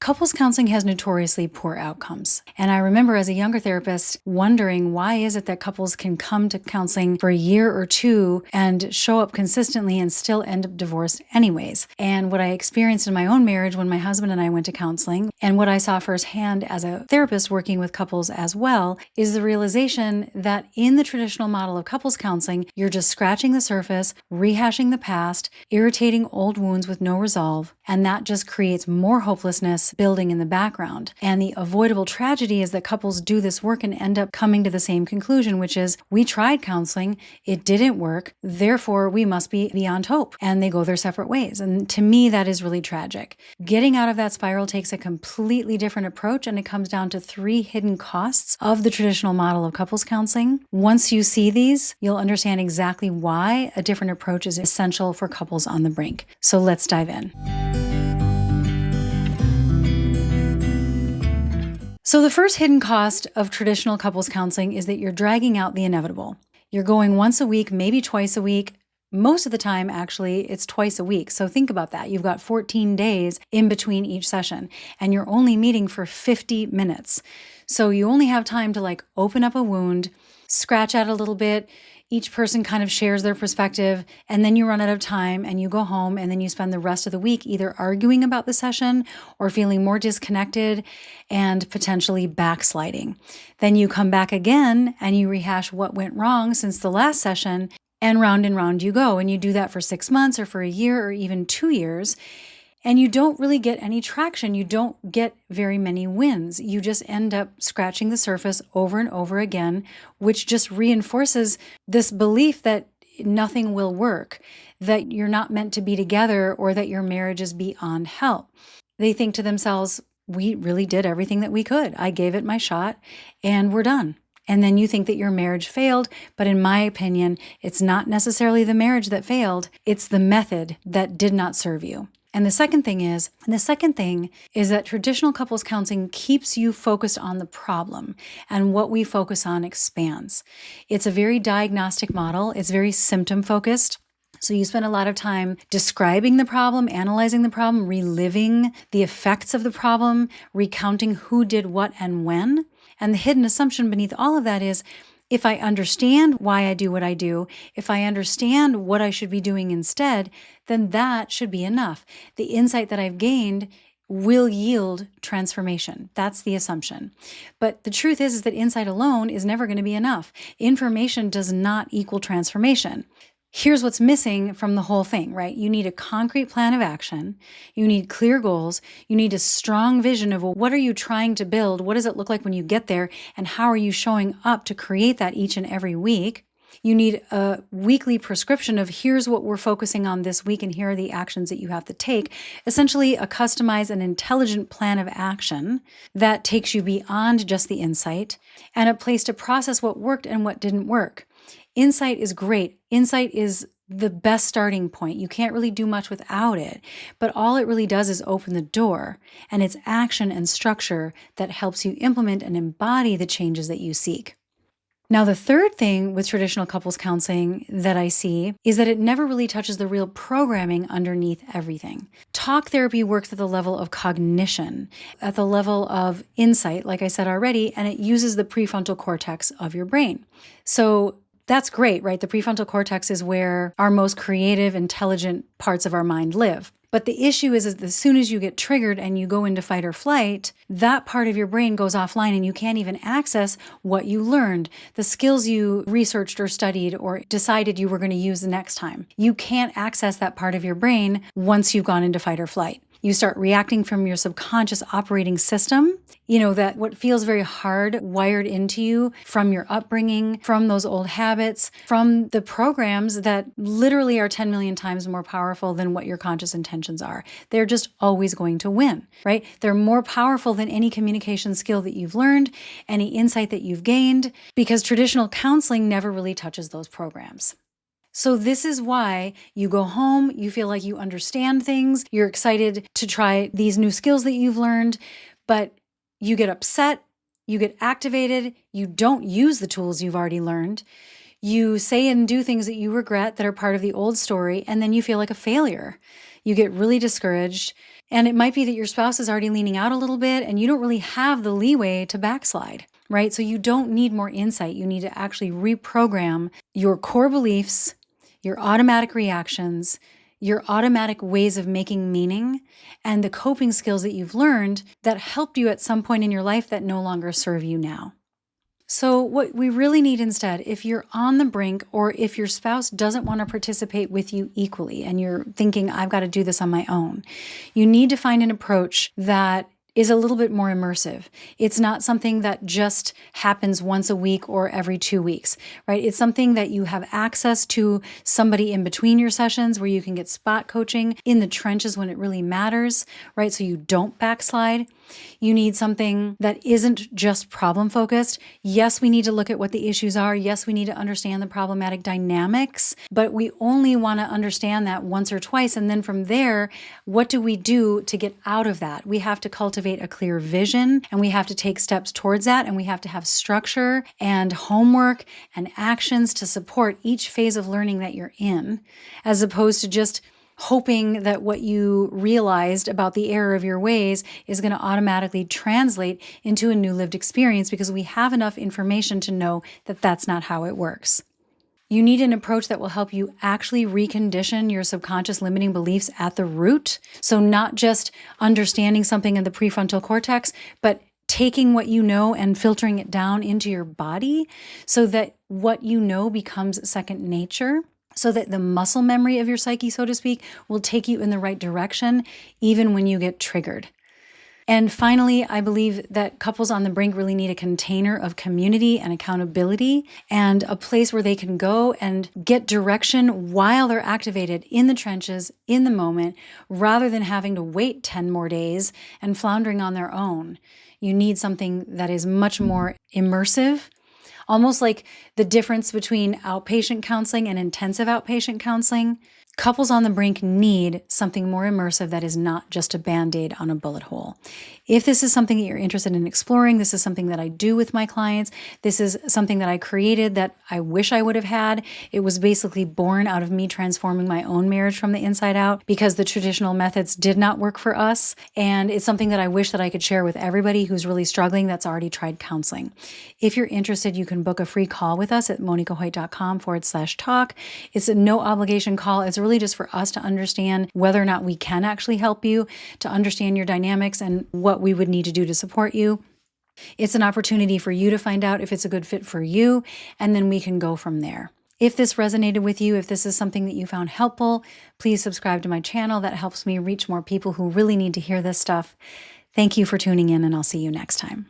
Couples counseling has notoriously poor outcomes. And I remember as a younger therapist wondering, why is it that couples can come to counseling for a year or two and show up consistently and still end up divorced anyways? And what I experienced in my own marriage when my husband and I went to counseling, and what I saw firsthand as a therapist working with couples as well, is the realization that in the traditional model of couples counseling, you're just scratching the surface, rehashing the past, irritating old wounds with no resolve, and that just creates more hopelessness building in the background. And the avoidable tragedy is that couples do this work and end up coming to the same conclusion, which is, we tried counseling, it didn't work, therefore we must be beyond hope. And they go their separate ways. And to me, that is really tragic. Getting out of that spiral takes a completely different approach, and it comes down to 3 hidden costs of the traditional model of couples counseling. Once you see these, you'll understand exactly why a different approach is essential for couples on the brink. So let's dive in. So the first hidden cost of traditional couples counseling is that you're dragging out the inevitable. You're going once a week, maybe twice a week. Most of the time, actually, it's twice a week. So think about that. You've got 14 days in between each session, and you're only meeting for 50 minutes. So you only have time to open up a wound, scratch at it a little bit. Each person kind of shares their perspective, and then you run out of time and you go home, and then you spend the rest of the week either arguing about the session or feeling more disconnected and potentially backsliding. Then you come back again and you rehash what went wrong since the last session, and round you go. And you do that for 6 months or for a year or even 2 years. And you don't really get any traction. You don't get very many wins. You just end up scratching the surface over and over again, which just reinforces this belief that nothing will work, that you're not meant to be together, or that your marriage is beyond help. They think to themselves, we really did everything that we could. I gave it my shot and we're done. And then you think that your marriage failed, but in my opinion, it's not necessarily the marriage that failed. It's the method that did not serve you. And the second thing is that traditional couples counseling keeps you focused on the problem, and what we focus on expands. It's a very diagnostic model. It's very symptom focused. So you spend a lot of time describing the problem, analyzing the problem, reliving the effects of the problem, recounting who did what and when. And the hidden assumption beneath all of that is, if I understand why I do what I do, if I understand what I should be doing instead, then that should be enough. The insight that I've gained will yield transformation. That's the assumption. But the truth is that insight alone is never going to be enough. Information does not equal transformation. Here's what's missing from the whole thing, right? You need a concrete plan of action. You need clear goals. You need a strong vision of, well, what are you trying to build? What does it look like when you get there? And how are you showing up to create that each and every week? You need a weekly prescription of, here's what we're focusing on this week, and here are the actions that you have to take. Essentially, a customized and intelligent plan of action that takes you beyond just the insight, and a place to process what worked and what didn't work. Insight is great. Insight is the best starting point. You can't really do much without it, but all it really does is open the door, and it's action and structure that helps you implement and embody the changes that you seek. Now, the third thing with traditional couples counseling that I see is that it never really touches the real programming underneath everything. Talk therapy works at the level of cognition, at the level of insight, like I said already, and it uses the prefrontal cortex of your brain. So that's great, right? The prefrontal cortex is where our most creative, intelligent parts of our mind live. But the issue is as soon as you get triggered and you go into fight or flight, that part of your brain goes offline and you can't even access what you learned, the skills you researched or studied or decided you were going to use the next time. You can't access that part of your brain once you've gone into fight or flight. You start reacting from your subconscious operating system, that what feels very hard wired into you from your upbringing, from those old habits, from the programs that literally are 10 million times more powerful than what your conscious intentions are. They're just always going to win, right? They're more powerful than any communication skill that you've learned, any insight that you've gained, because traditional counseling never really touches those programs. So this is why you go home, you feel like you understand things, you're excited to try these new skills that you've learned, but you get upset, you get activated, you don't use the tools you've already learned, you say and do things that you regret that are part of the old story, and then you feel like a failure. You get really discouraged. And it might be that your spouse is already leaning out a little bit and you don't really have the leeway to backslide, right? So you don't need more insight. You need to actually reprogram your core beliefs, your automatic reactions, your automatic ways of making meaning, and the coping skills that you've learned that helped you at some point in your life that no longer serve you now. So what we really need instead, if you're on the brink or if your spouse doesn't want to participate with you equally and you're thinking, I've got to do this on my own, you need to find an approach that is a little bit more immersive. It's not something that just happens once a week or every 2 weeks, right? It's something that you have access to somebody in between your sessions where you can get spot coaching in the trenches when it really matters, right? So you don't backslide. You need something that isn't just problem focused. Yes, we need to look at what the issues are. Yes, we need to understand the problematic dynamics, but we only want to understand that once or twice. And then from there, what do we do to get out of that? We have to cultivate a clear vision and we have to take steps towards that. And we have to have structure and homework and actions to support each phase of learning that you're in, as opposed to just hoping that what you realized about the error of your ways is going to automatically translate into a new lived experience because we have enough information to know that that's not how it works. You need an approach that will help you actually recondition your subconscious limiting beliefs at the root. So not just understanding something in the prefrontal cortex, but taking what you know and filtering it down into your body so that what you know becomes second nature. So that the muscle memory of your psyche, so to speak, will take you in the right direction, even when you get triggered. And finally, I believe that couples on the brink really need a container of community and accountability and a place where they can go and get direction while they're activated in the trenches, in the moment, rather than having to wait 10 more days and floundering on their own. You need something that is much more immersive, almost like the difference between outpatient counseling and intensive outpatient counseling. Couples on the brink need something more immersive that is not just a Band-Aid on a bullet hole. If this is something that you're interested in exploring, this is something that I do with my clients. This is something that I created that I wish I would have had. It was basically born out of me transforming my own marriage from the inside out because the traditional methods did not work for us. And it's something that I wish that I could share with everybody who's really struggling that's already tried counseling. If you're interested, you can book a free call with us at monikahoyt.com/talk. It's a no obligation call. It's really just for us to understand whether or not we can actually help you, to understand your dynamics and what we would need to do to support you. It's an opportunity for you to find out if it's a good fit for you, and then we can go from there. If this resonated with you, if this is something that you found helpful, please subscribe to my channel. That helps me reach more people who really need to hear this stuff. Thank you for tuning in, and I'll see you next time.